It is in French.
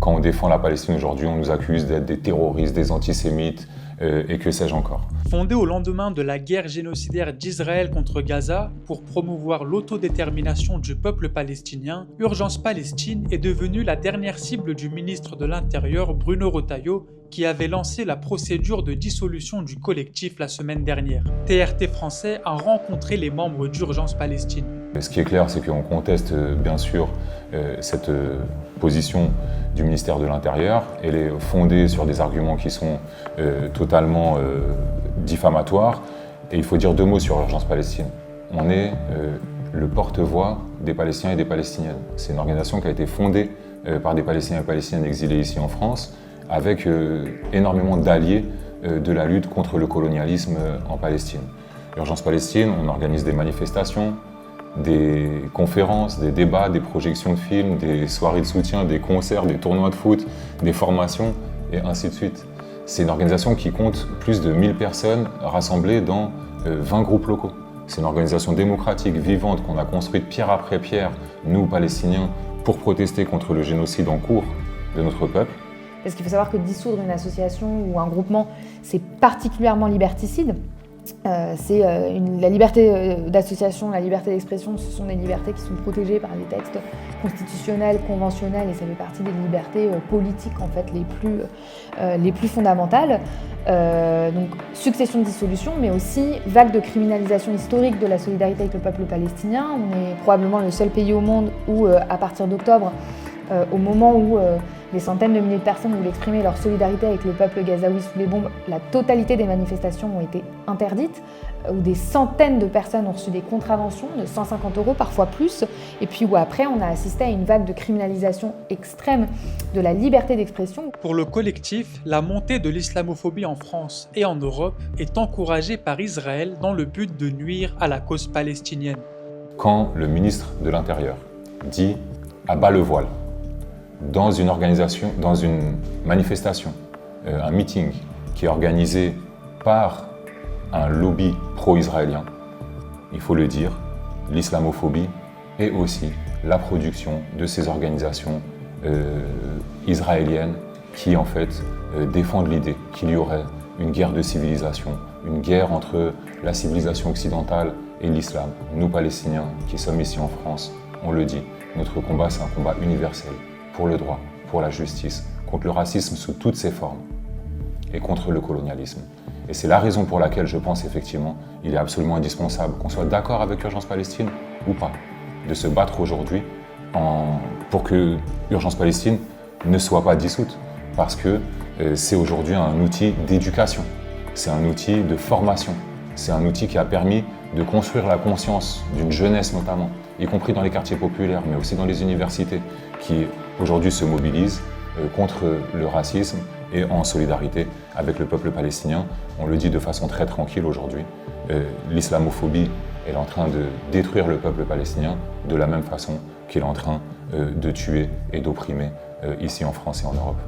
Quand on défend la Palestine aujourd'hui, on nous accuse d'être des terroristes, des antisémites et que sais-je encore. Fondée au lendemain de la guerre génocidaire d'Israël contre Gaza pour promouvoir l'autodétermination du peuple palestinien, Urgence Palestine est devenue la dernière cible du ministre de l'Intérieur Bruno Retailleau qui avait lancé la procédure de dissolution du collectif la semaine dernière. TRT français a rencontré les membres d'Urgence Palestine. Ce qui est clair, c'est qu'on conteste bien sûr cette position du ministère de l'Intérieur. Elle est fondée sur des arguments qui sont totalement diffamatoires. Et il faut dire deux mots sur Urgence Palestine. On est le porte-voix des Palestiniens et des Palestiniennes. C'est une organisation qui a été fondée par des Palestiniens et Palestiniennes exilés ici en France, avec énormément d'alliés de la lutte contre le colonialisme en Palestine. Urgence Palestine, on organise des manifestations, des conférences, des débats, des projections de films, des soirées de soutien, des concerts, des tournois de foot, des formations, et ainsi de suite. C'est une organisation qui compte plus de 1000 personnes rassemblées dans 20 groupes locaux. C'est une organisation démocratique, vivante, qu'on a construite pierre après pierre, nous, Palestiniens, pour protester contre le génocide en cours de notre peuple. Parce qu'il faut savoir que dissoudre une association ou un groupement, c'est particulièrement liberticide. La liberté d'association, la liberté d'expression, ce sont des libertés qui sont protégées par des textes constitutionnels, conventionnels, et ça fait partie des libertés politiques en fait les plus fondamentales. Donc succession de dissolutions, mais aussi vague de criminalisation historique de la solidarité avec le peuple palestinien. On est probablement le seul pays au monde où, à partir d'octobre, au moment où des centaines de milliers de personnes voulaient exprimer leur solidarité avec le peuple gazaoui sous les bombes, la totalité des manifestations ont été interdites, où des centaines de personnes ont reçu des contraventions de 150 €, parfois plus, et puis où après on a assisté à une vague de criminalisation extrême de la liberté d'expression. Pour le collectif, la montée de l'islamophobie en France et en Europe est encouragée par Israël dans le but de nuire à la cause palestinienne. Quand le ministre de l'Intérieur dit « à bas le voile », dans une organisation, dans une manifestation, un meeting qui est organisé par un lobby pro-israélien, il faut le dire, l'islamophobie est aussi la production de ces organisations israéliennes qui en fait défendent l'idée qu'il y aurait une guerre de civilisation, une guerre entre la civilisation occidentale et l'islam. Nous, Palestiniens, qui sommes ici en France, on le dit, notre combat c'est un combat universel. Pour le droit, pour la justice, contre le racisme sous toutes ses formes et contre le colonialisme. Et c'est la raison pour laquelle je pense effectivement il est absolument indispensable qu'on soit d'accord avec Urgence Palestine ou pas, de se battre aujourd'hui pour que Urgence Palestine ne soit pas dissoute, parce que c'est aujourd'hui un outil d'éducation, c'est un outil de formation, c'est un outil qui a permis de construire la conscience d'une jeunesse notamment, y compris dans les quartiers populaires, mais aussi dans les universités, qui aujourd'hui se mobilisent contre le racisme et en solidarité avec le peuple palestinien. On le dit de façon très tranquille aujourd'hui. L'islamophobie est en train de détruire le peuple palestinien de la même façon qu'il est en train de tuer et d'opprimer ici en France et en Europe.